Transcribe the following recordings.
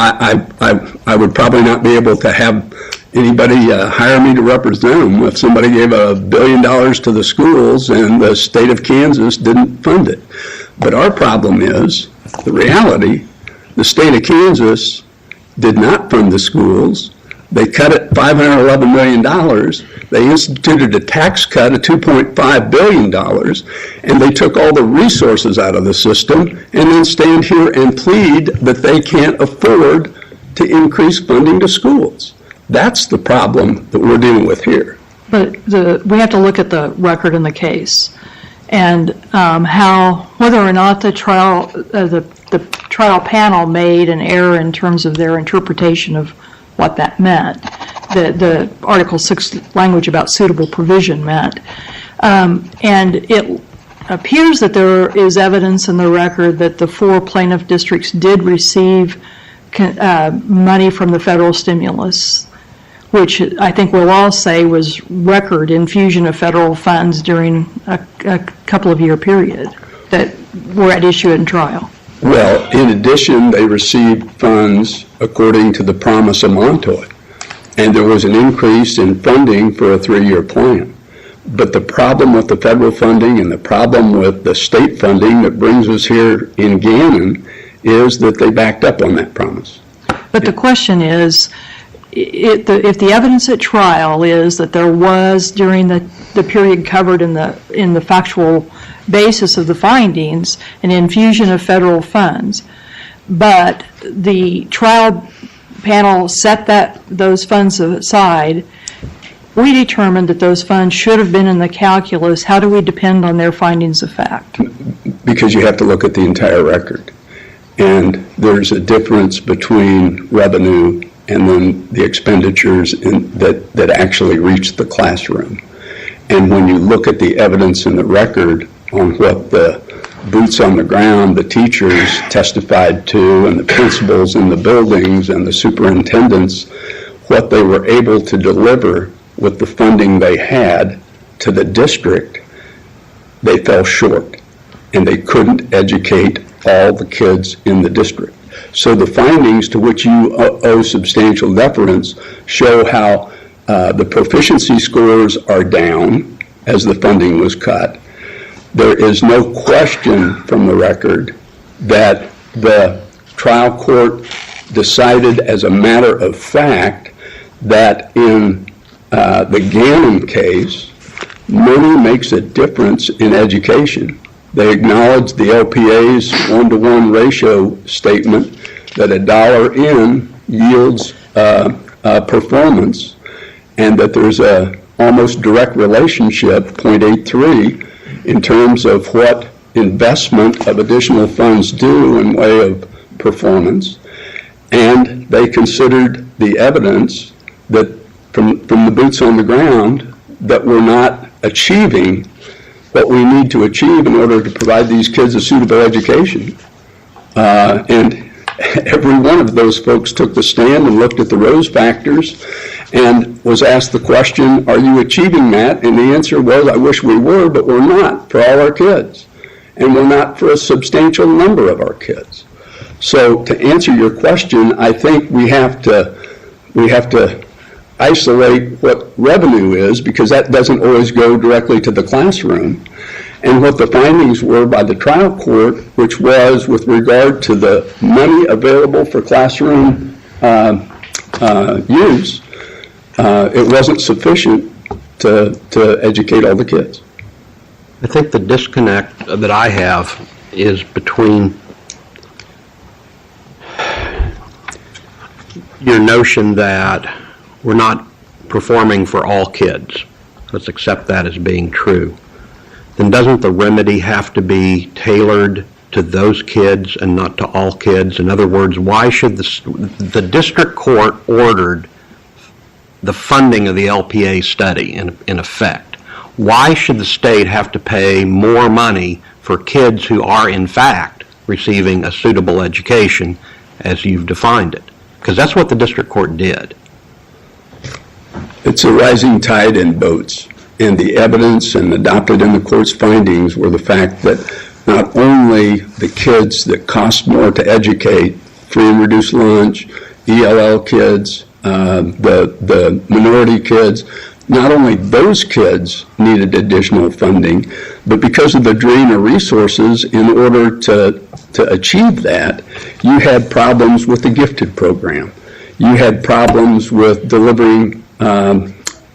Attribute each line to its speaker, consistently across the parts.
Speaker 1: I would probably not be able to have anybody hire me to represent them if somebody gave $1 billion to the schools and the state of Kansas didn't fund it. But our problem is, the reality, the state of Kansas did not fund the schools. They cut it $511 million. They instituted a tax cut of $2.5 billion, and they took all the resources out of the system and then stand here and plead that they can't afford to increase funding to schools. That's the problem that we're dealing with here.
Speaker 2: But we have to look at the record in the case and whether or not the trial panel made an error in terms of their interpretation of what that meant, the Article 6 language about suitable provision meant. And it appears that there is evidence in the record that the 4 plaintiff districts did receive money from the federal stimulus, which I think we'll all say was record infusion of federal funds during a couple of year period that were at issue in trial.
Speaker 1: Well, in addition, they received funds according to the promise of Montoy, and there was an increase in funding for a 3-year plan. But the problem with the federal funding and the problem with the state funding that brings us here in Gannon is that they backed up on that promise.
Speaker 2: But the question is, if the evidence at trial is that there was, during the period covered in the factual basis of the findings, an infusion of federal funds, but the trial panel set those funds aside, we determined that those funds should have been in the calculus. How do we depend on their findings of fact?
Speaker 1: Because you have to look at the entire record. And there's a difference between revenue and then the expenditures that actually reach the classroom. And when you look at the evidence in the record on what the boots on the ground, the teachers testified to, and the principals in the buildings and the superintendents, what they were able to deliver with the funding they had to the district, they fell short. And they couldn't educate all the kids in the district. So the findings to which you owe substantial deference show how the proficiency scores are down as the funding was cut. There is no question from the record that the trial court decided as a matter of fact that in the Gannon case, money makes a difference in education. They acknowledged the LPA's 1-to-1 ratio statement that $1 in yields performance, and that there's a almost direct relationship, 0.83, in terms of what investment of additional funds do in way of performance. And they considered the evidence that from the boots on the ground that we're not achieving what we need to achieve in order to provide these kids a suitable education. And every one of those folks took the stand and looked at the Rose factors and was asked the question, are you achieving that? And the answer was, I wish we were, but we're not for all our kids. And we're not for a substantial number of our kids. So to answer your question, I think we have to isolate what revenue is, because that doesn't always go directly to the classroom, and what the findings were by the trial court, which was with regard to the money available for classroom use, it wasn't sufficient to educate all the kids.
Speaker 3: I think the disconnect that I have is between your notion that we're not performing for all kids. Let's accept that as being true. Then doesn't the remedy have to be tailored to those kids and not to all kids? In other words, why should the district court ordered the funding of the LPA study in effect? Why should the state have to pay more money for kids who are in fact receiving a suitable education as you've defined it? Because that's what the district court did.
Speaker 1: It's a rising tide in boats, and the evidence and adopted in the court's findings were the fact that not only the kids that cost more to educate free and reduced lunch, ELL kids, the minority kids. Not only those kids needed additional funding, but because of the drain of resources, in order to achieve that, you had problems with the gifted program. You had problems with delivering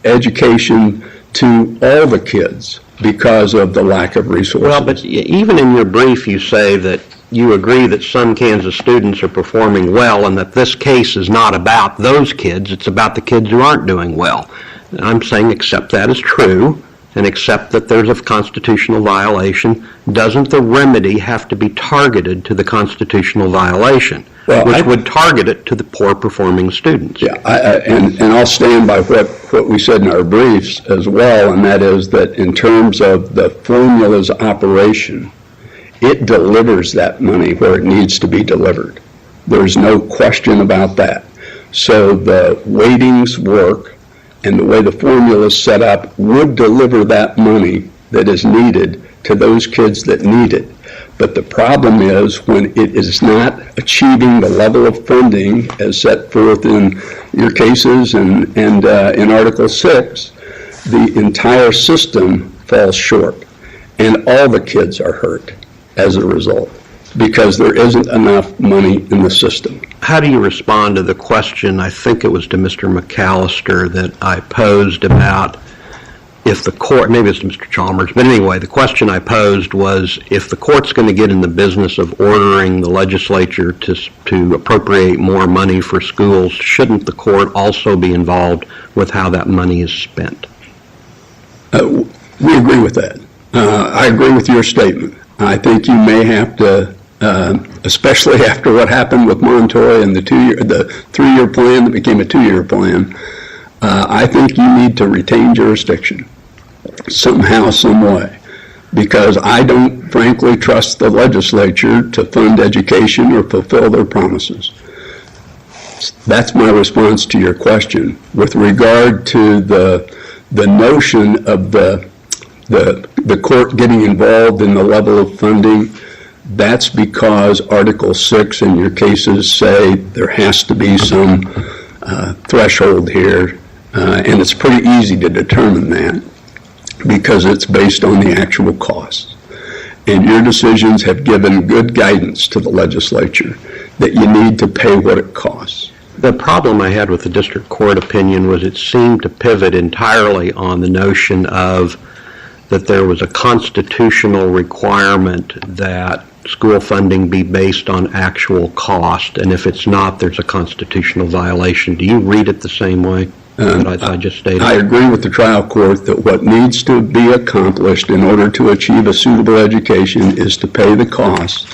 Speaker 1: education to all the kids because of the lack of resources.
Speaker 3: Well, but even in your brief, you say that you agree that some Kansas students are performing well and that this case is not about those kids, it's about the kids who aren't doing well. And I'm saying accept that as true and accept that there's a constitutional violation. Doesn't the remedy have to be targeted to the constitutional violation, which would target it to the poor performing students?
Speaker 1: Yeah, and I'll stand by what we said in our briefs as well, and that is that in terms of the formula's operation, it delivers that money where it needs to be delivered. There's no question about that. So the weightings work, and the way the formula is set up would deliver that money that is needed to those kids that need it. But the problem is when it is not achieving the level of funding as set forth in your cases and in Article 6, the entire system falls short, and all the kids are hurt as a result because there isn't enough money in the system.
Speaker 3: How do you respond to the question, I think it was to Mr. McAllister, that I posed about if the court, maybe it's to Mr. Chalmers, but anyway, the question I posed was if the court's going to get in the business of ordering the legislature to appropriate more money for schools, shouldn't the court also be involved with how that money is spent?
Speaker 1: We agree with that. I agree with your statement. I think you may have to, especially after what happened with Montoy and the 3-year plan that became a 2-year plan, I think you need to retain jurisdiction somehow, some way, because I don't frankly trust the legislature to fund education or fulfill their promises. That's my response to your question. With regard to the notion of the court getting involved in the level of funding, that's because Article 6 in your cases say there has to be some threshold here, and it's pretty easy to determine that because it's based on the actual cost. And your decisions have given good guidance to the legislature that you need to pay what it costs.
Speaker 3: The problem I had with the district court opinion was it seemed to pivot entirely on the notion of that there was a constitutional requirement that school funding be based on actual cost, and if it's not, there's a constitutional violation. Do you read it the same way that I just stated?
Speaker 1: I agree with the trial court that what needs to be accomplished in order to achieve a suitable education is to pay the costs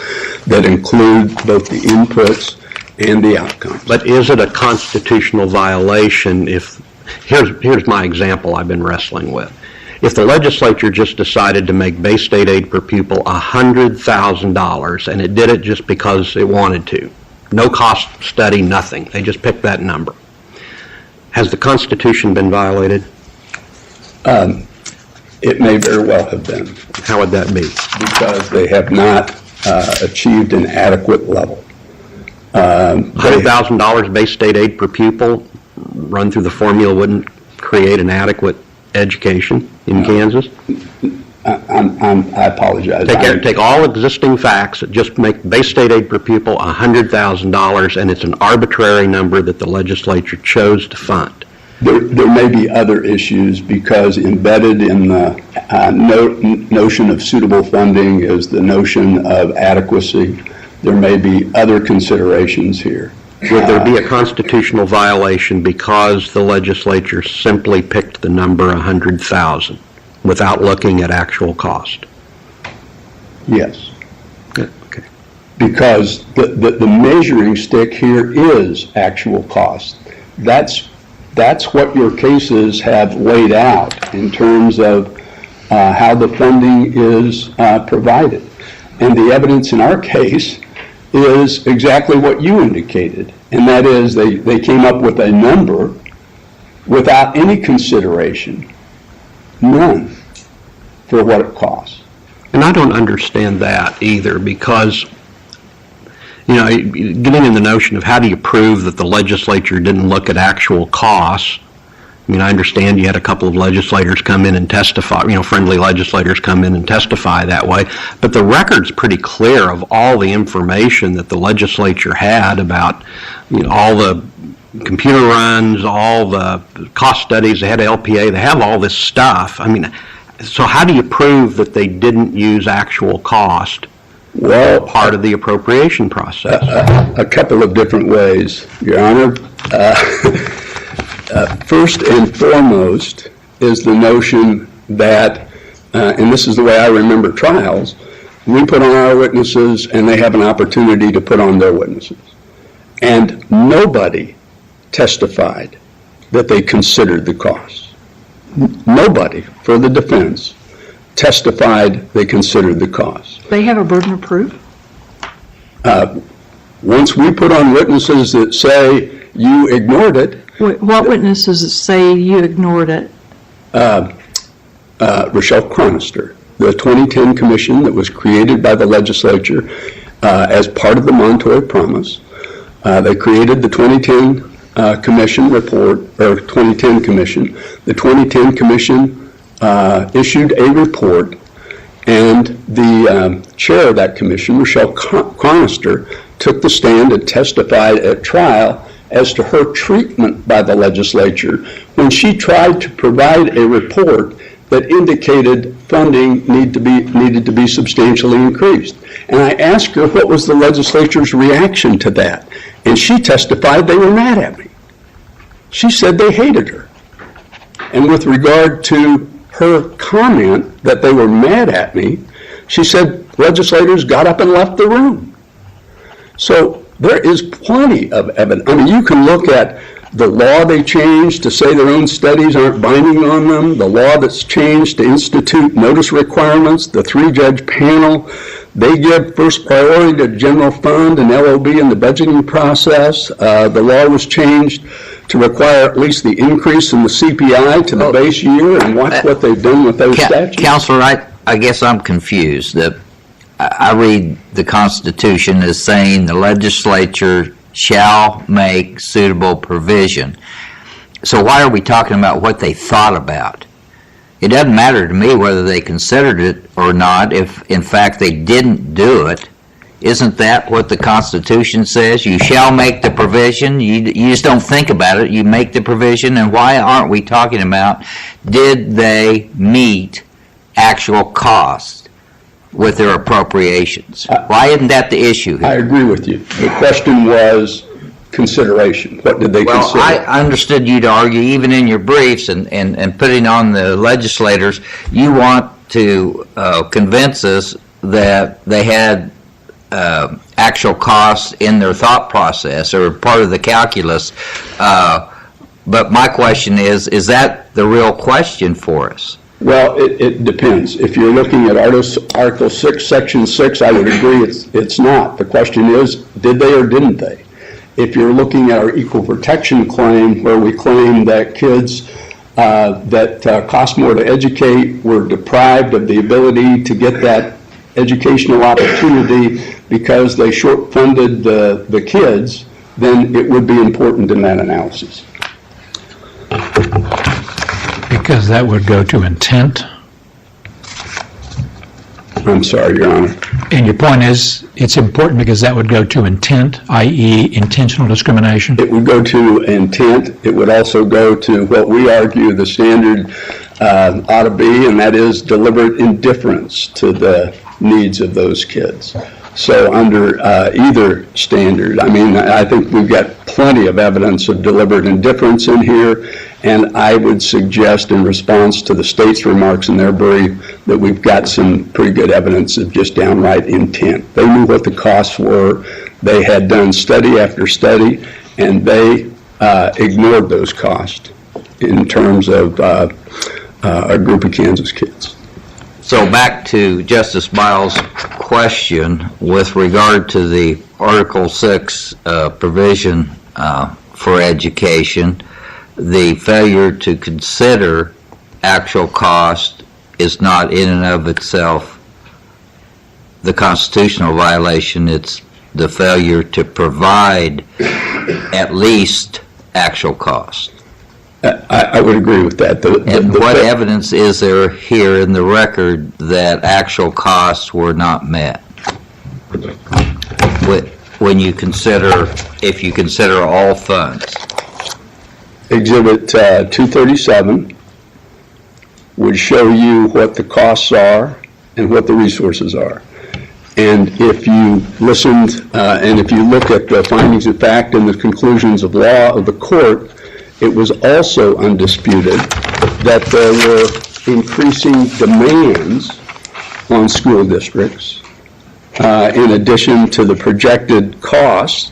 Speaker 1: that include both the inputs and the outcomes.
Speaker 3: But is it a constitutional violation if, here's my example I've been wrestling with. If the legislature just decided to make base state aid per pupil $100,000 and it did it just because it wanted to, no cost study, nothing, they just picked that number, has the Constitution been violated?
Speaker 1: It may very well have been.
Speaker 3: How would that be?
Speaker 1: Because they have not achieved an adequate level.
Speaker 3: $100,000 base state aid per pupil run through the formula wouldn't create an adequate education in Kansas?
Speaker 1: I apologize.
Speaker 3: Take all existing facts, just make base state aid per pupil $100,000, and it's an arbitrary number that the legislature chose to fund.
Speaker 1: There may be other issues because embedded in the notion of suitable funding is the notion of adequacy. There may be other considerations here.
Speaker 3: Would there be a constitutional violation because the legislature simply picked the number 100,000 without looking at actual cost?
Speaker 1: Yes.
Speaker 3: Okay.
Speaker 1: Because the measuring stick here is actual cost. That's what your cases have laid out in terms of how the funding is provided. And the evidence in our case is exactly what you indicated, and that is they came up with a number without any consideration, none, for what it costs.
Speaker 3: And I don't understand that either, because getting in the notion of how do you prove that the legislature didn't look at actual costs. I mean, I understand you had a couple of legislators come in and testify, friendly legislators come in and testify that way, but the record's pretty clear of all the information that the legislature had about, all the computer runs, all the cost studies, they had LPA, they have all this stuff. I mean, so how do you prove that they didn't use actual cost?
Speaker 1: Well,
Speaker 3: part of the appropriation process.
Speaker 1: A couple of different ways, Your Honor. First and foremost is the notion that, and this is the way I remember trials, we put on our witnesses and they have an opportunity to put on their witnesses. And nobody testified that they considered the costs. Nobody for the defense testified they considered the costs.
Speaker 2: They have a burden of proof?
Speaker 1: Once we put on witnesses that say you ignored it.
Speaker 2: What witnesses say you ignored it?
Speaker 1: Rochelle Chronister, the 2010 commission that was created by the legislature as part of the Montour Promise. They created the 2010 commission report, or 2010 commission. The 2010 commission issued a report, and the chair of that commission, Rochelle Chronister, took the stand and testified at trial as to her treatment by the legislature when she tried to provide a report that indicated funding needed to be substantially increased. And I asked her what was the legislature's reaction to that, and she testified they were mad at me. She said they hated her. And with regard to her comment that they were mad at me, she said legislators got up and left the room. So there is plenty of evidence. I mean, you can look at the law they changed to say their own studies aren't binding on them, the law that's changed to institute notice requirements, the 3-judge panel. They give first priority to general fund and LOB in the budgeting process. The law was changed to require at least the increase in the CPI to the base year, and watch what they've done with those statutes.
Speaker 4: Counselor, I guess I'm confused. I read the Constitution as saying the legislature shall make suitable provision. So why are we talking about what they thought about? It doesn't matter to me whether they considered it or not if, in fact, they didn't do it. Isn't that what the Constitution says? You shall make the provision. You just don't think about it. You make the provision. And why aren't we talking about did they meet actual costs with their appropriations? Why isn't that the issue here?
Speaker 1: I agree with you. The question was consideration. What did they consider?
Speaker 4: Well, I understood you to argue, even in your briefs and putting on the legislators, you want to convince us that they had actual costs in their thought process or part of the calculus. But my question is that the real question for us?
Speaker 1: Well, it depends. If you're looking at Article 6, Section 6, I would agree it's not. The question is, did they or didn't they? If you're looking at our equal protection claim, where we claim that kids that cost more to educate were deprived of the ability to get that educational opportunity because they short-funded the kids, then it would be important in that analysis.
Speaker 5: Because that would go to intent.
Speaker 1: I'm sorry, Your Honor.
Speaker 5: And your point is, it's important because that would go to intent, i.e. intentional discrimination?
Speaker 1: It would go to intent. It would also go to what we argue the standard ought to be, and that is deliberate indifference to the needs of those kids. So under either standard, I mean, I think we've got plenty of evidence of deliberate indifference in here, and I would suggest in response to the state's remarks in their brief that we've got some pretty good evidence of just downright intent. They knew what the costs were. They had done study after study, and they ignored those costs in terms of a group of Kansas kids.
Speaker 4: So back to Justice Biles' question with regard to the Article 6 provision for education, the failure to consider actual cost is not in and of itself the constitutional violation. It's the failure to provide at least actual cost.
Speaker 1: I would agree with that.
Speaker 4: And what evidence is there here in the record that actual costs were not met? When you consider, if you consider all funds.
Speaker 1: Exhibit 237 would show you what the costs are and what the resources are. And if you listened and if you look at the findings of fact and the conclusions of law of the court, it was also undisputed that there were increasing demands on school districts in addition to the projected costs,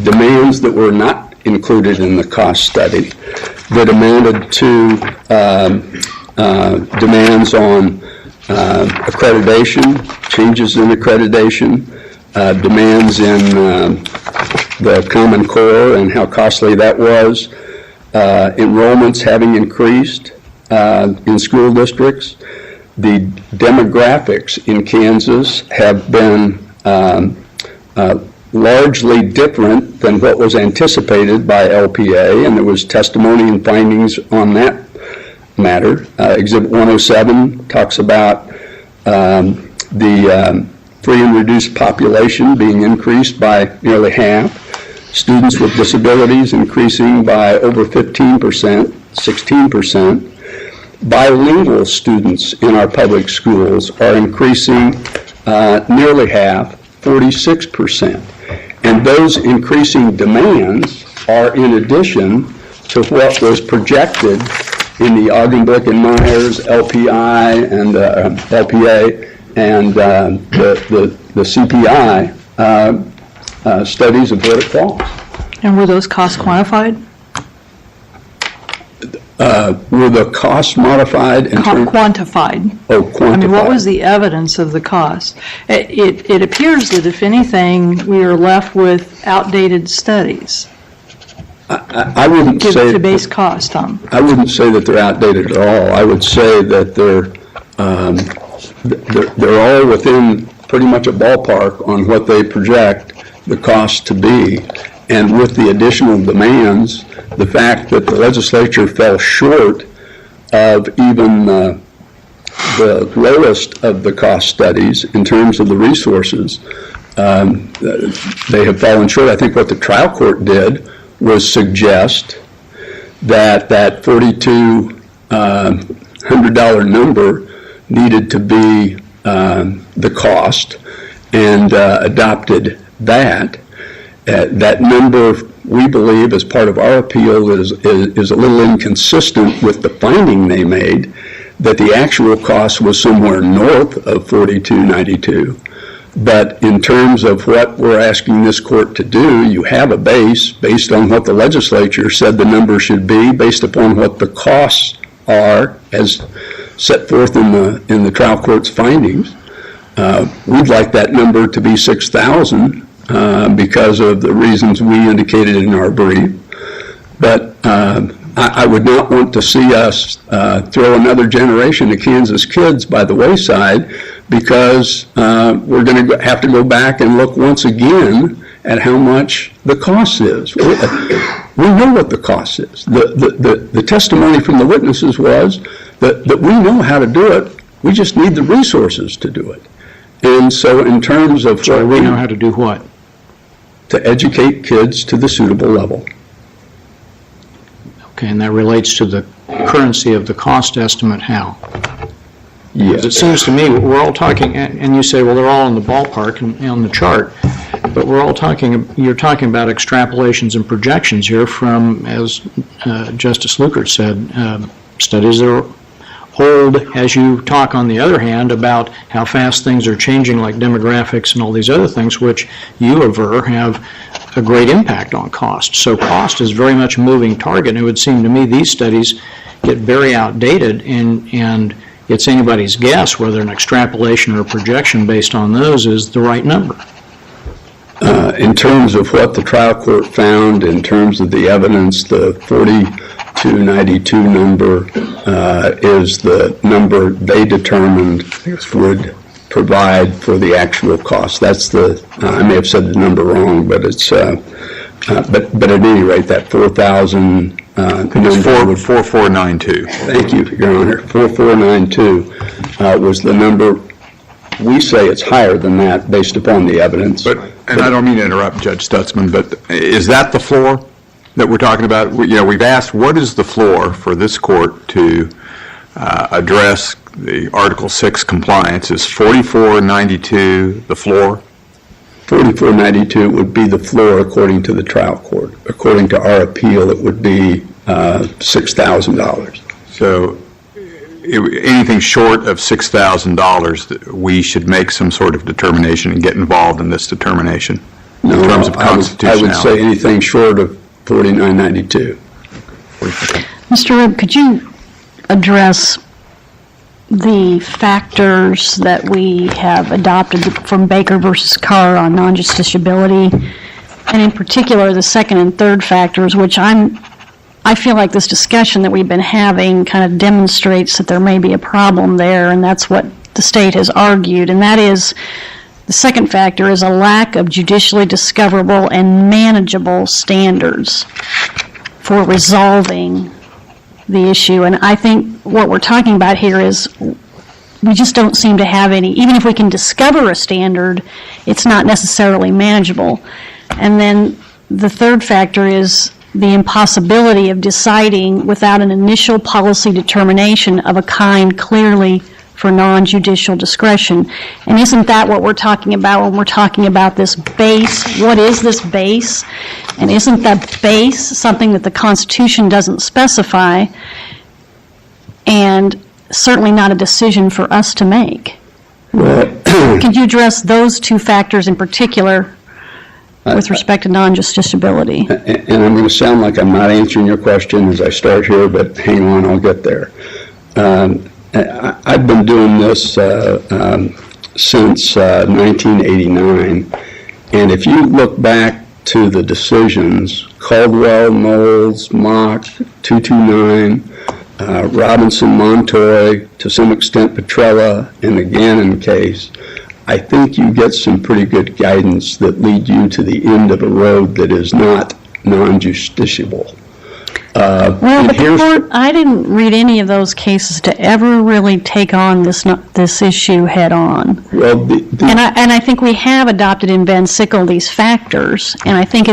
Speaker 1: demands that were not included in the cost study that amounted to demands on accreditation, changes in accreditation, demands in the Common Core and how costly that was, enrollments having increased in school districts. The demographics in Kansas have been largely different than what was anticipated by LPA, and there was testimony and findings on that matter. Exhibit 107 talks about the free and reduced population being increased by nearly half, students with disabilities increasing by over 15%, 16%. Bilingual students in our public schools are increasing nearly half, 46%. And those increasing demands are in addition to what was projected in the Augenblick and Myers LPI and LPA and the CPI studies of what it costs.
Speaker 2: And were those costs quantified?
Speaker 1: Were the costs modified?
Speaker 2: Quantified.
Speaker 1: Oh, quantified.
Speaker 2: I mean, what was the evidence of the cost? It appears that if anything, we are left with outdated studies
Speaker 1: I wouldn't say
Speaker 2: to base cost on.
Speaker 1: I wouldn't say that they're outdated at all. I would say that they're all within pretty much a ballpark on what they project the cost to be. And with the additional demands, the fact that the legislature fell short of even the lowest of the cost studies in terms of the resources, they have fallen short. I think what the trial court did was suggest that that $4,200 number needed to be the cost and adopted that. That number, we believe, as part of our appeal, is a little inconsistent with the finding they made that the actual cost was somewhere north of $4,292. But in terms of what we're asking this court to do, you have a base based on what the legislature said the number should be, based upon what the costs are as set forth in the trial court's findings. We'd like that number to be $6,000. Because of the reasons we indicated in our brief. But I would not want to see us throw another generation of Kansas kids by the wayside because we're going to have to go back and look once again at how much the cost is. We know what the cost is. The testimony from the witnesses was that we know how to do it, we just need the resources to do it. And so in terms of
Speaker 5: So we know how to do what?
Speaker 1: To educate kids to the suitable level.
Speaker 5: Okay, and that relates to the currency of the cost estimate, how?
Speaker 1: Yes.
Speaker 5: It seems to me we're all talking, and you say, well, they're all in the ballpark and on the chart, but we're all talking, you're talking about extrapolations and projections here from, as Justice Lukert said, studies that are old, as you talk on the other hand about how fast things are changing, like demographics and all these other things, which you aver have a great impact on cost. So cost is very much a moving target, and it would seem to me these studies get very outdated, and it's anybody's guess whether an extrapolation or a projection based on those is the right number.
Speaker 1: In terms of what the trial court found, in terms of the evidence, the 4292 number is the number they determined would provide for the actual cost. That's I may have said the number wrong, but it's, but at any rate, that 4,000
Speaker 6: It's 4492.
Speaker 1: Thank you, Your Honor. 4492 was the number. We say it's higher than that based upon the evidence.
Speaker 6: And I don't mean to interrupt, Judge Stutzman, but is that the floor that we're talking about? We've asked, what is the floor for this court to address the Article 6 compliance? Is 4492 the floor?
Speaker 1: 4492 would be the floor according to the trial court. According to our appeal, it would be $6,000.
Speaker 6: So anything short of $6,000, we should make some sort of determination and get involved in this determination in terms of constitutionality.
Speaker 1: I would say anything short of 4992.
Speaker 7: Mr. Ribb, could you address the factors that we have adopted from Baker versus Carr on non-justiciability, and in particular the second and third factors, which I feel like this discussion that we've been having kind of demonstrates that there may be a problem there, and that's what the state has argued, and that is the second factor is a lack of judicially discoverable and manageable standards for resolving the issue. And I think what we're talking about here is we just don't seem to have any, even if we can discover a standard, it's not necessarily manageable. And then the third factor is the impossibility of deciding without an initial policy determination of a kind clearly for non-judicial discretion. And isn't that what we're talking about when we're talking about this base? What is this base? And isn't that base something that the Constitution doesn't specify, and certainly not a decision for us to make? Could you address those two factors in particular with respect to non-justiciability?
Speaker 1: And I'm going to sound like I'm not answering your question as I start here, but hang on, I'll get there. I've been doing this since 1989, and if you look back to the decisions, Caldwell, Knowles, Mock, 229, Robinson, Montoy, to some extent Petrella, and the Gannon case, I think you get some pretty good guidance that lead you to the end of a road that is not non-justiciable.
Speaker 7: Well, but the court, I didn't read any of those cases to ever really take on this issue head on.
Speaker 1: Well,
Speaker 7: And I think we have adopted in Van Sickle these factors, and I think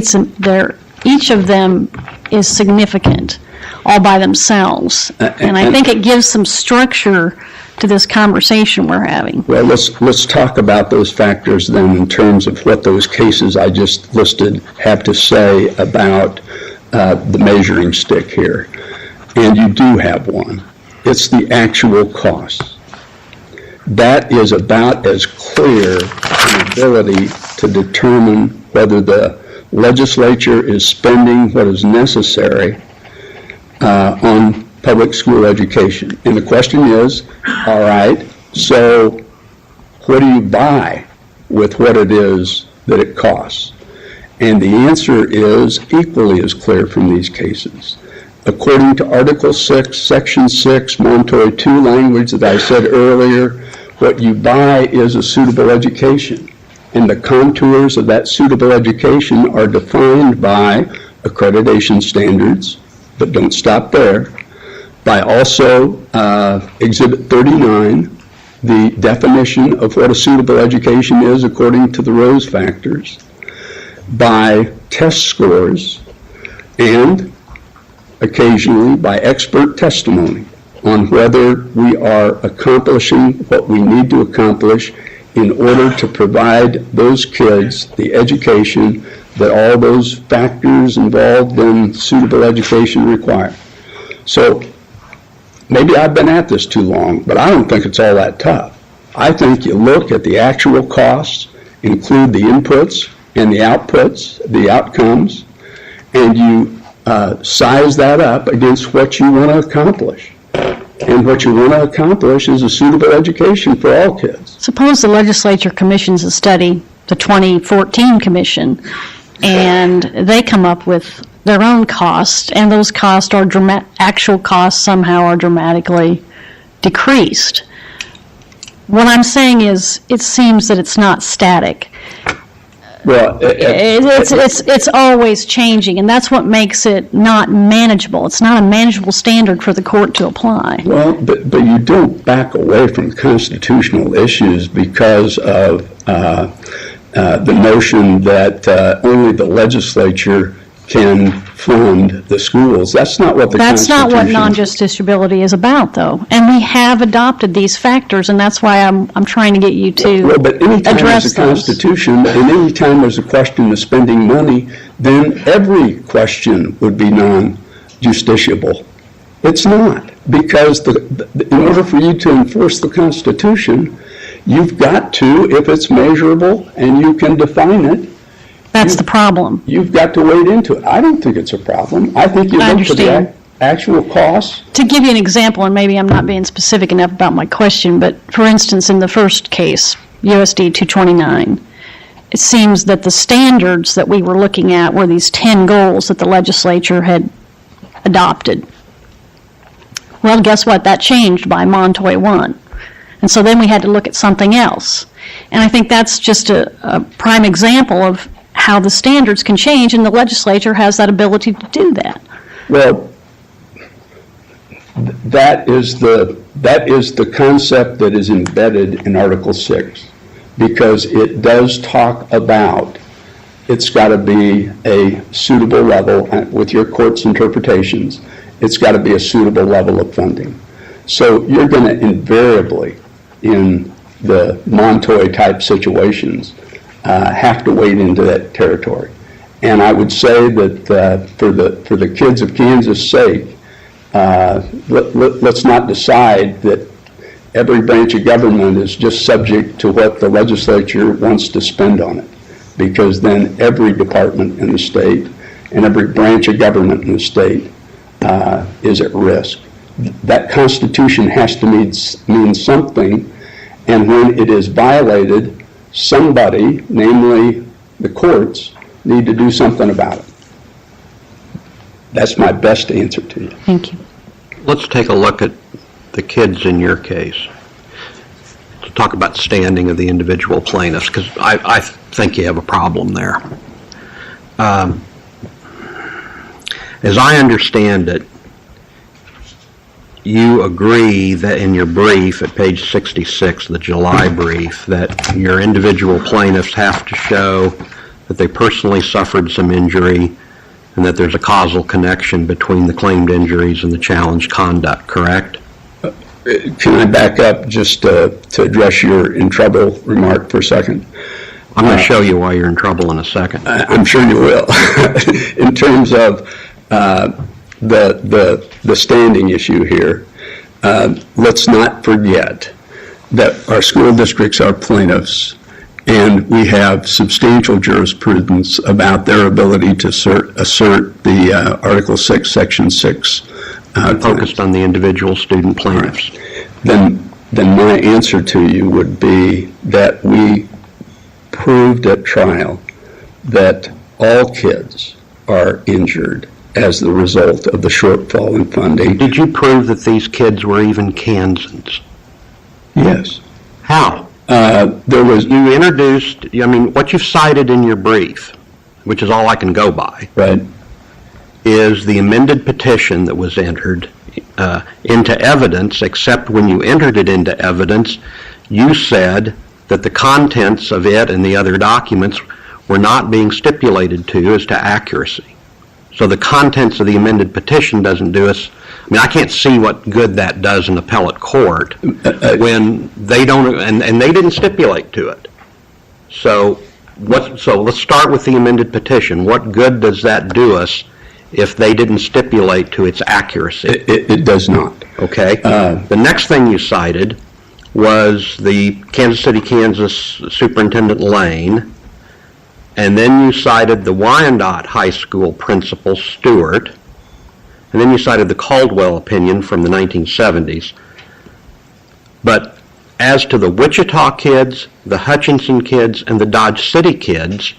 Speaker 7: each of them is significant all by themselves. And I think it gives some structure to this conversation we're having.
Speaker 1: Well, let's talk about those factors then in terms of what those cases I just listed have to say about the measuring stick here. And you do have one. It's the actual cost. That is about as clear an ability to determine whether the legislature is spending what is necessary on public school education. And the question is, all right, so what do you buy with what it is that it costs? And the answer is equally as clear from these cases. According to Article 6, Section 6, Montoy 2 language that I said earlier, what you buy is a suitable education. And the contours of that suitable education are defined by accreditation standards, but don't stop there, by also Exhibit 39, the definition of what a suitable education is according to the Rose factors, by test scores, and occasionally by expert testimony on whether we are accomplishing what we need to accomplish in order to provide those kids the education that all those factors involved in suitable education require. So maybe I've been at this too long, but I don't think it's all that tough. I think you look at the actual costs, include the inputs and the outputs, the outcomes, and you size that up against what you want to accomplish. And what you want to accomplish is a suitable education for all kids.
Speaker 7: Suppose the legislature commissions a study, the 2014 commission, and they come up with their own costs, and those costs are actual costs somehow are dramatically decreased. What I'm saying is, it seems that it's not static.
Speaker 1: Well,
Speaker 7: It's always changing, and that's what makes it not manageable. It's not a manageable standard for the court to apply.
Speaker 1: well, but you don't back away from constitutional issues because of the notion that only the legislature can fund the schools. That's not what the
Speaker 7: That's not what
Speaker 1: Constitution...
Speaker 7: non-justiciability is about, though. And we have adopted these factors, and that's why I'm trying to get you to
Speaker 1: Well, but anytime
Speaker 7: address
Speaker 1: there's a
Speaker 7: those.
Speaker 1: constitution, and anytime there's a question of spending money, then every question would be non-justiciable. It's not, because in order for you to enforce the Constitution, you've got to, if it's measurable and you can define it,
Speaker 7: That's the problem.
Speaker 1: you've got to wade into it. I don't think it's a problem. I think you
Speaker 7: I
Speaker 1: look for the
Speaker 7: understand.
Speaker 1: actual costs.
Speaker 7: To give you an example, and maybe I'm not being specific enough about my question, but for instance, in the first case, USD 229, it seems that the standards that we were looking at were these 10 goals that the legislature had adopted. Well, guess what? That changed by Montoy 1. And so then we had to look at something else. And I think that's just a prime example of how the standards can change, and the legislature has that ability to do that.
Speaker 1: Well, that is the concept that is embedded in Article 6, because it does talk about it's got to be a suitable level, with your court's interpretations, it's got to be a suitable level of funding. So you're going to invariably, in the Montoy-type situations, have to wade into that territory. And I would say that for the kids of Kansas' sake, let's not decide that every branch of government is just subject to what the legislature wants to spend on it, because then every department in the state and every branch of government in the state is at risk. That Constitution has to mean something, and when it is violated, somebody, namely the courts, need to do something about it. That's my best answer to you.
Speaker 7: Thank you.
Speaker 3: Let's take a look at the kids in your case. To talk about standing of the individual plaintiffs, because I think you have a problem there. As I understand it, you agree that in your brief at page 66, the July brief, that your individual plaintiffs have to show that they personally suffered some injury and that there's a causal connection between the claimed injuries and the challenged conduct, correct?
Speaker 1: Can I back up just to address your in trouble remark for a second?
Speaker 3: I'm going to show you why you're in trouble in a second.
Speaker 1: I'm sure you will. In terms of the standing issue here, let's not forget that our school districts are plaintiffs, and we have substantial jurisprudence about their ability to assert the Article 6, Section 6.
Speaker 3: Focused on the individual student plaintiffs.
Speaker 1: Then my answer to you would be that we proved at trial that all kids are injured as the result of the shortfall in funding.
Speaker 3: Did you prove that these kids were even Kansans?
Speaker 1: Yes.
Speaker 3: How?
Speaker 1: There was,
Speaker 3: You introduced, I mean, what you've cited in your brief, which is all I can go by,
Speaker 1: right,
Speaker 3: is the amended petition that was entered into evidence, except when you entered it into evidence, you said that the contents of it and the other documents were not being stipulated to as to accuracy. So the contents of the amended petition doesn't do us, I mean, I can't see what good that does in appellate court when they don't, and they didn't stipulate to it. So let's start with the amended petition. What good does that do us if they didn't stipulate to its accuracy?
Speaker 1: it does not.
Speaker 3: Okay. The next thing you cited was the Kansas City, Kansas Superintendent Lane, and then you cited the Wyandotte High School Principal Stewart, and then you cited the Caldwell opinion from the 1970s. But as to the Wichita kids, the Hutchinson kids, and the Dodge City kids,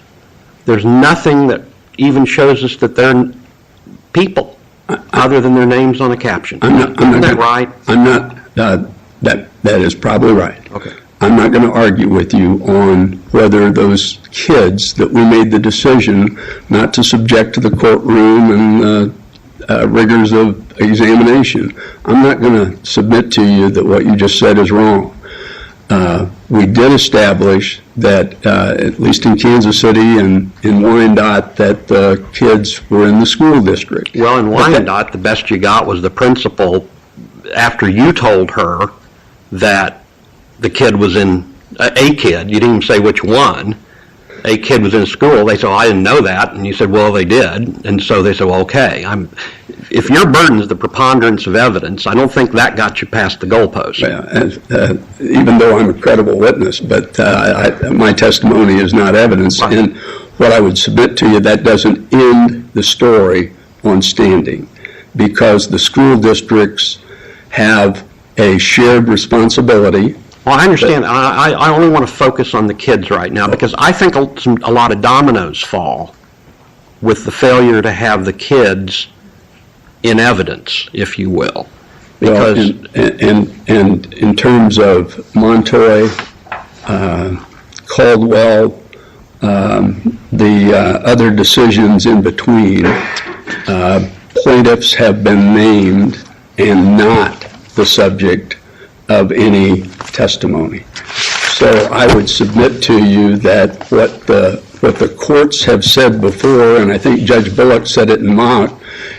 Speaker 3: there's nothing that even shows us that they're people other than their names on a caption. Isn't that right?
Speaker 1: I'm not, That is probably right.
Speaker 3: Okay.
Speaker 1: I'm not going to argue with you on whether those kids that we made the decision not to subject to the courtroom and rigors of examination. I'm not going to submit to you that what you just said is wrong. We did establish that, at least in Kansas City and in Wyandotte, that the kids were in the school district.
Speaker 3: Well, in Wyandotte, the best you got was the principal, after you told her that the kid was in, a kid, you didn't even say which one, a kid was in school, they said, well, I didn't know that, and you said, well, they did, and so they said, well, okay, if your burden is the preponderance of evidence, I don't think that got you past the goalpost.
Speaker 1: Even though I'm a credible witness, but my testimony is not evidence.
Speaker 3: Right.
Speaker 1: And what I would submit to you, that doesn't end the story on standing, because the school districts have a shared responsibility.
Speaker 3: Well, I understand. I only want to focus on the kids right now, because I think a lot of dominoes fall with the failure to have the kids in evidence, if you will. Because
Speaker 1: and in terms of Montoy, Caldwell, the other decisions in between, plaintiffs have been named and not the subject of any testimony. So I would submit to you that what the courts have said before, and I think Judge Bullock said it in Mock,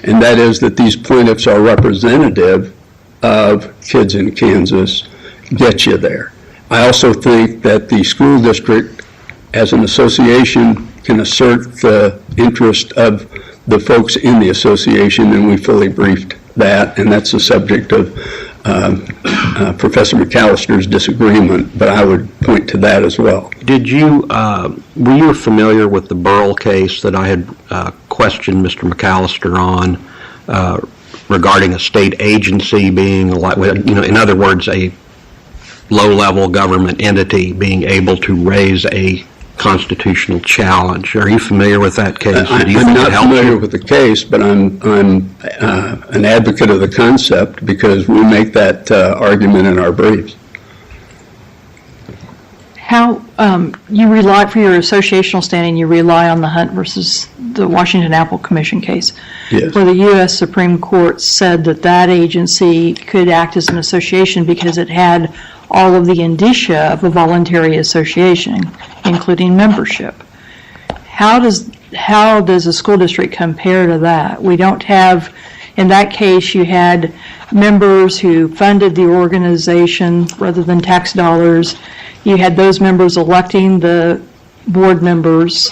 Speaker 1: and that is that these plaintiffs are representative of kids in Kansas, get you there. I also think that the school district, as an association, can assert the interest of the folks in the association, and we fully briefed that, and that's the subject of Professor McAllister's disagreement, but I would point to that as well.
Speaker 3: were you familiar with the Burrell case that I had questioned Mr. McAllister on regarding a state agency being, in other words, a low-level government entity being able to raise a constitutional challenge? Are you familiar with that case?
Speaker 1: I'm not familiar with the case, but I'm an advocate of the concept because we make that argument in our briefs.
Speaker 2: How, you rely, for your associational standing, you rely on the Hunt versus the Washington Apple Commission case,
Speaker 1: Yes.
Speaker 2: where the U.S. Supreme Court said that that agency could act as an association because it had all of the indicia of a voluntary association, including membership. How does a school district compare to that? We don't have, in that case, you had members who funded the organization rather than tax dollars. You had those members electing the board members,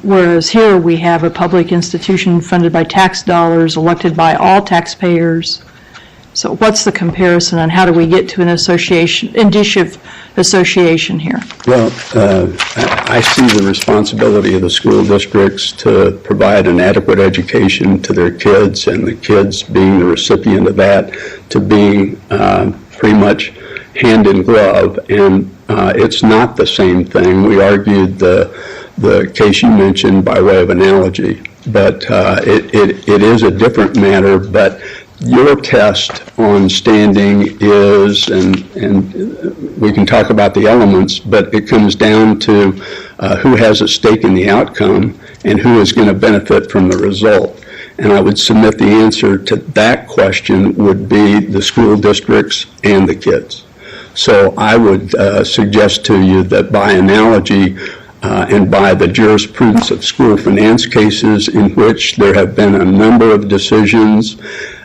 Speaker 2: whereas here we have a public institution funded by tax dollars, elected by all taxpayers. So what's the comparison, and how do we get to an association, indicia of association here?
Speaker 1: Well, I see the responsibility of the school districts to provide an adequate education to their kids, and the kids being the recipient of that, to being pretty much hand in glove, and it's not the same thing. We argued the case you mentioned by way of analogy, but it is a different matter. But your test on standing is, and we can talk about the elements, but it comes down to who has a stake in the outcome and who is going to benefit from the result. And I would submit the answer to that question would be the school districts and the kids. So I would suggest to you that by analogy and by the jurisprudence of school finance cases in which there have been a number of decisions,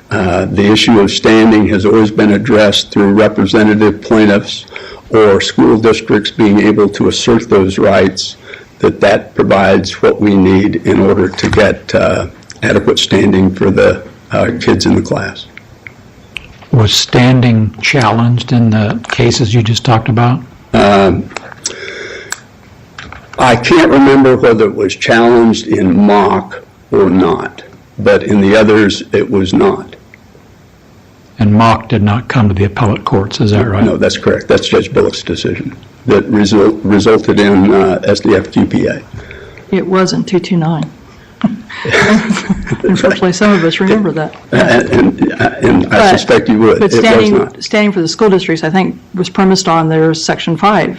Speaker 1: the issue of standing has always been addressed through representative plaintiffs or school districts being able to assert those rights, that provides what we need in order to get adequate standing for the kids in the class.
Speaker 8: Was standing challenged in the cases you just talked about?
Speaker 1: I can't remember whether it was challenged in Mock or not, but in the others it was not.
Speaker 8: And Mock did not come to the appellate courts, is that right?
Speaker 1: No, that's correct. That's Judge Bullock's decision that resulted in SDF QPA.
Speaker 2: It wasn't 229. Unfortunately, some of us remember that.
Speaker 1: And I
Speaker 2: But-
Speaker 1: suspect you would.
Speaker 2: But
Speaker 1: It was not.
Speaker 2: standing for the school districts, I think, was premised on their Section 5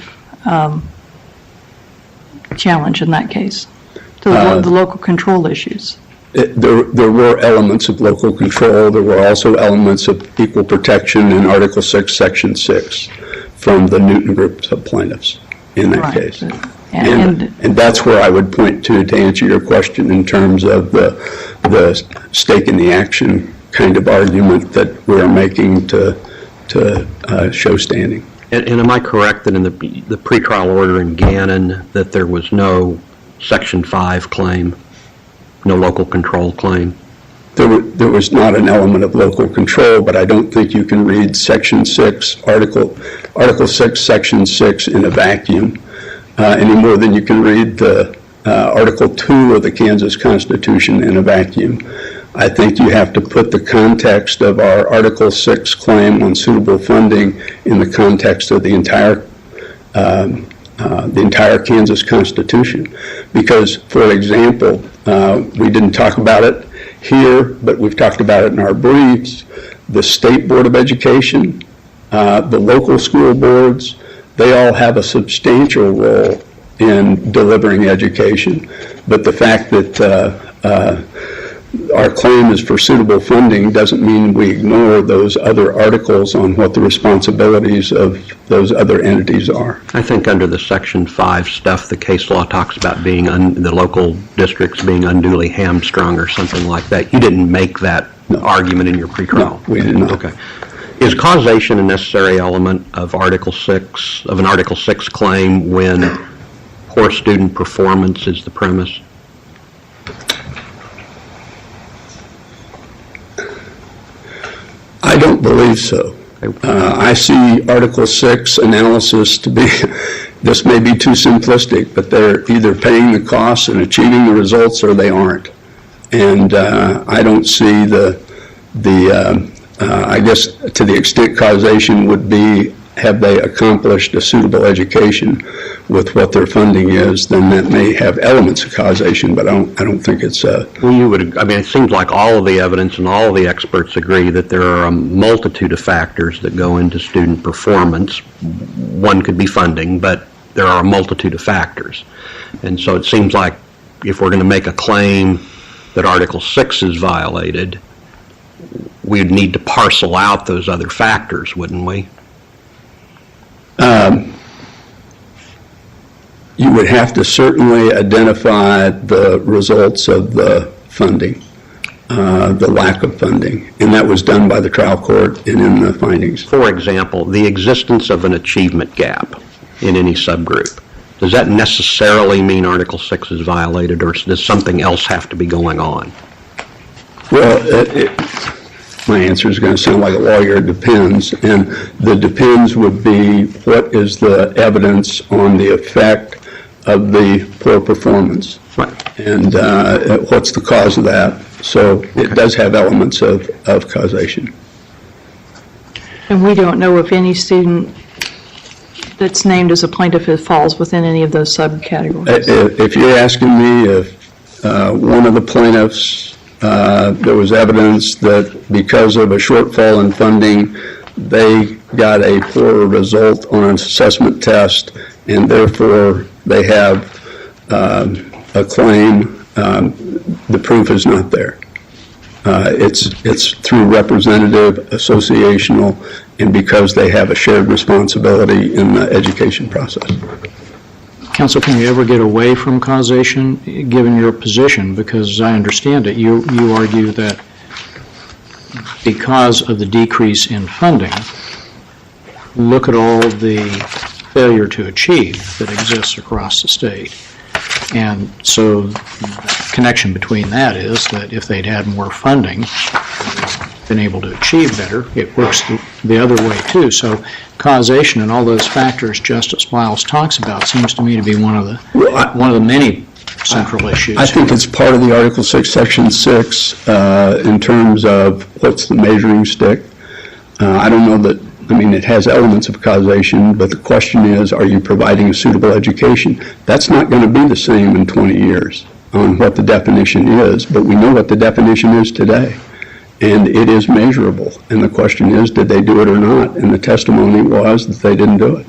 Speaker 2: challenge in that case, to the local control issues.
Speaker 1: There were elements of local control. There were also elements of equal protection in Article 6, Section 6 from the Newton group of plaintiffs in that
Speaker 2: Right.
Speaker 1: case.
Speaker 2: And
Speaker 1: And that's where I would point to answer your question in terms of the stake in the action kind of argument that we are making to show standing.
Speaker 3: And am I correct that in the pretrial order in Gannon, that there was no Section 5 claim, no local control claim?
Speaker 1: There was not an element of local control, but I don't think you can read Section 6, Article 6, Section 6 in a vacuum any more than you can read the Article 2 of the Kansas Constitution in a vacuum. I think you have to put the context of our Article 6 claim on suitable funding in the context of the entire Kansas Constitution. Because, for example, we didn't talk about it here, but we've talked about it in our briefs, the State Board of Education, the local school boards, they all have a substantial role in delivering education. But the fact that our claim is for suitable funding doesn't mean we ignore those other articles on what the responsibilities of those other entities are.
Speaker 3: I think under the Section 5 stuff, the case law talks about being, the local districts being unduly hamstrung or something like that. You didn't make that argument in your pretrial?
Speaker 1: No, we did not.
Speaker 3: Okay. Is causation a necessary element of Article 6, of an Article 6 claim when poor student performance is the premise?
Speaker 1: I don't believe so. I see Article 6 analysis to be, this may be too simplistic, but they're either paying the costs and achieving the results or they aren't. And I don't see I guess to the extent causation would be, have they accomplished a suitable education with what their funding is, then that may have elements of causation, but I don't think it's
Speaker 3: Well, it seems like all of the evidence and all of the experts agree that there are a multitude of factors that go into student performance. One could be funding, but there are a multitude of factors. And so it seems like if we're going to make a claim that Article 6 is violated, we'd need to parcel out those other factors, wouldn't we?
Speaker 1: You would have to certainly identify the results of the funding, the lack of funding, and that was done by the trial court and in the findings.
Speaker 3: For example, the existence of an achievement gap in any subgroup. Does that necessarily mean Article 6 is violated, or does something else have to be going on?
Speaker 1: Well, my answer is going to sound like a lawyer, it depends, and the depends would be what is the evidence on the effect of the poor performance,
Speaker 3: Right.
Speaker 1: and what's the cause of that. So it does have elements of causation.
Speaker 2: And we don't know if any student that's named as a plaintiff falls within any of those subcategories.
Speaker 1: If you're asking me if one of the plaintiffs, there was evidence that because of a shortfall in funding, they got a poorer result on an assessment test, and therefore they have a claim, the proof is not there. It's through representative, associational, and because they have a shared responsibility in the education process.
Speaker 5: Counsel, can you ever get away from causation, given your position? Because as I understand it, you argue that because of the decrease in funding, look at all the failure to achieve that exists across the state. And so the connection between that is that if they'd had more funding, been able to achieve better, it works the other way too. So causation and all those factors Justice Miles talks about seems to me to be one of the many central issues.
Speaker 1: I think it's part of the Article 6, Section 6, in terms of what's the measuring stick. I don't know that, it has elements of causation, but the question is, are you providing a suitable education? That's not going to be the same in 20 years. on what the definition is, but we know what the definition is today. And it is measurable. And the question is, did they do it or not? And the testimony was that they didn't do it.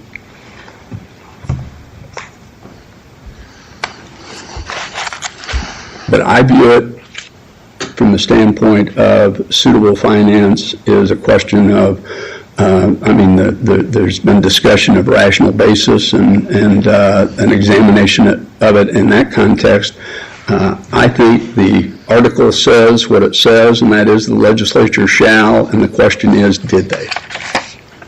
Speaker 1: But I view it from the standpoint of suitable finance is a question of, there's been discussion of rational basis and an examination of it in that context. I think the article says what it says, and that is the legislature shall, and the question is, did they?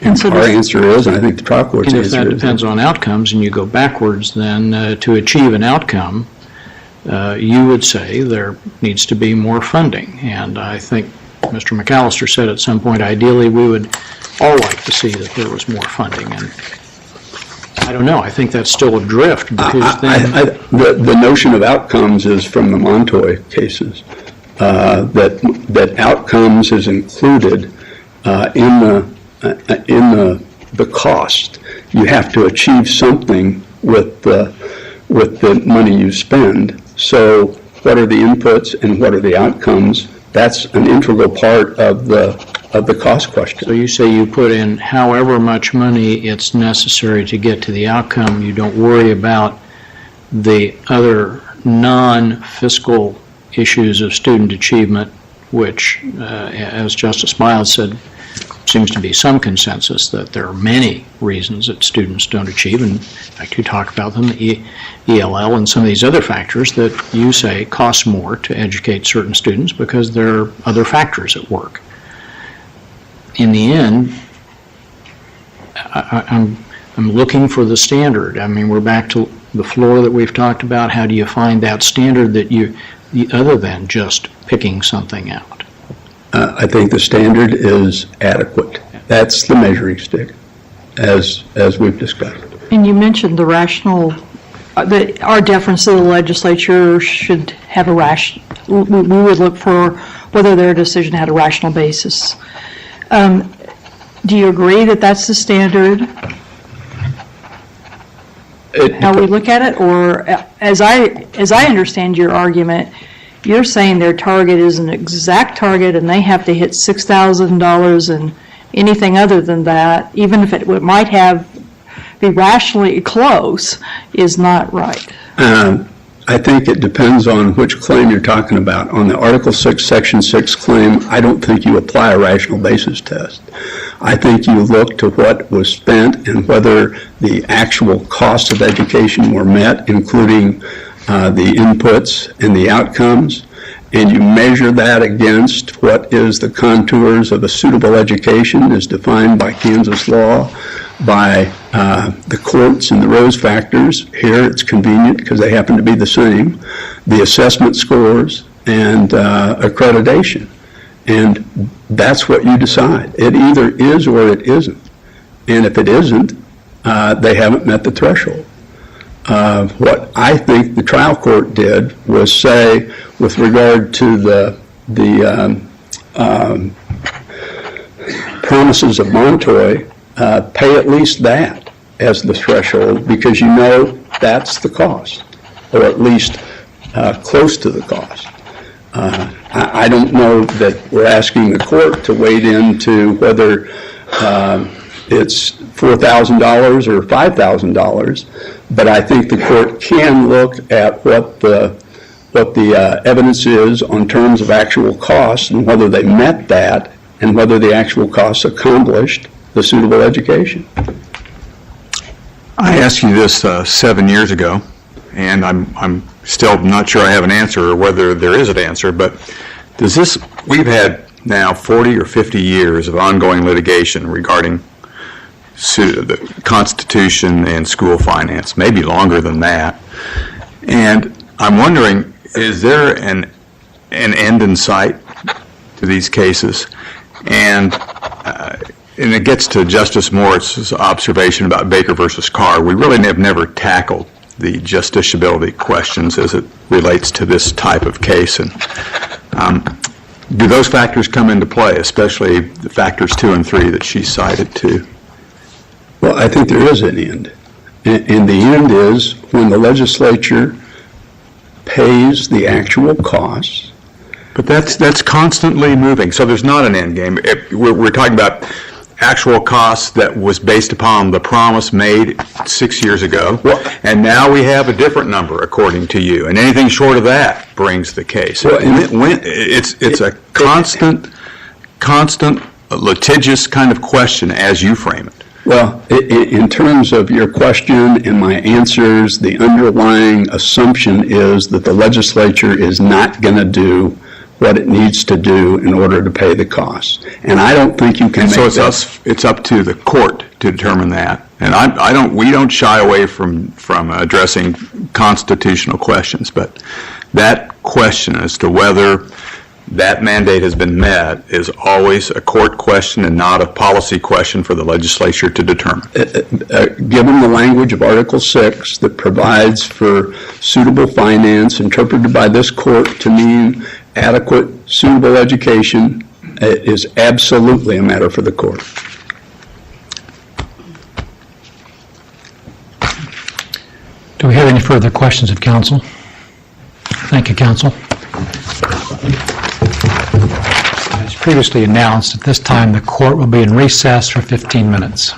Speaker 2: And so
Speaker 1: Our answer is, and I think the trial court's
Speaker 5: And if that
Speaker 1: answer is.
Speaker 5: depends on outcomes, and you go backwards, then to achieve an outcome, you would say there needs to be more funding. And I think Mr. McAllister said at some point, ideally, we would all like to see that there was more funding. And I don't know, I think that's still a drift, because then...
Speaker 1: The notion of outcomes is from the Montoy cases, that outcomes is included in the cost. You have to achieve something with the money you spend. So what are the inputs and what are the outcomes? That's an integral part of the cost question.
Speaker 5: So you say you put in however much money it's necessary to get to the outcome. You don't worry about the other non-fiscal issues of student achievement, which, as Justice Miles said, seems to be some consensus that there are many reasons that students don't achieve. And in fact, you talk about them, the ELL and some of these other factors that you say cost more to educate certain students because there are other factors at work. In the end, I'm looking for the standard. I mean, we're back to the floor that we've talked about. How do you find that standard that other than just picking something out?
Speaker 1: I think the standard is adequate. That's the measuring stick, as we've discussed.
Speaker 2: And you mentioned the rational, our deference to the legislature should have a we would look for whether their decision had a rational basis. Do you agree that that's the standard, how we look at it? Or as I understand your argument, you're saying their target is an exact target and they have to hit $6,000, and anything other than that, even if it might be rationally close, is not right.
Speaker 1: I think it depends on which claim you're talking about. On the Article 6, Section 6 claim, I don't think you apply a rational basis test. I think you look to what was spent and whether the actual costs of education were met, including the inputs and the outcomes, and you measure that against what is the contours of a suitable education as defined by Kansas law, by the courts and the Rose factors. Here it's convenient because they happen to be the same, the assessment scores and accreditation. And that's what you decide. It either is or it isn't. And if it isn't, they haven't met the threshold. What I think the trial court did was say, with regard to the promises of Montoy, pay at least that as the threshold, because you know that's the cost, or at least close to the cost. I don't know that we're asking the court to wade into whether it's $4,000 or $5,000, but I think the court can look at what the evidence is on terms of actual costs and whether they met that and whether the actual costs accomplished the suitable education.
Speaker 6: I asked you this 7 years ago, and I'm still not sure I have an answer or whether there is an answer, but we've had now 40 or 50 years of ongoing litigation regarding the Constitution and school finance, maybe longer than that. And I'm wondering, is there an end in sight to these cases? And it gets to Justice Moritz's observation about Baker versus Carr. We really have never tackled the justiciability questions as it relates to this type of case. And do those factors come into play, especially the factors 2 and 3 that she cited too?
Speaker 1: Well, I think there is an end. And the end is when the legislature pays the actual costs.
Speaker 6: But that's constantly moving, so there's not an end game. We're talking about actual costs that was based upon the promise made 6 years ago, and now we have a different number according to you, and anything short of that brings the case. It's a constant litigious kind of question as you frame it.
Speaker 1: Well, in terms of your question and my answers, the underlying assumption is that the legislature is not going to do what it needs to do in order to pay the costs. And I don't think you can make that.
Speaker 6: So it's up to the court to determine that. And we don't shy away from addressing constitutional questions, but that question as to whether that mandate has been met is always a court question and not a policy question for the legislature to determine.
Speaker 1: Given the language of Article 6 that provides for suitable finance interpreted by this court to mean adequate, suitable education, it is absolutely a matter for the court.
Speaker 8: Do we have any further questions of counsel? Thank you, counsel. As previously announced, at this time the court will be in recess for 15 minutes.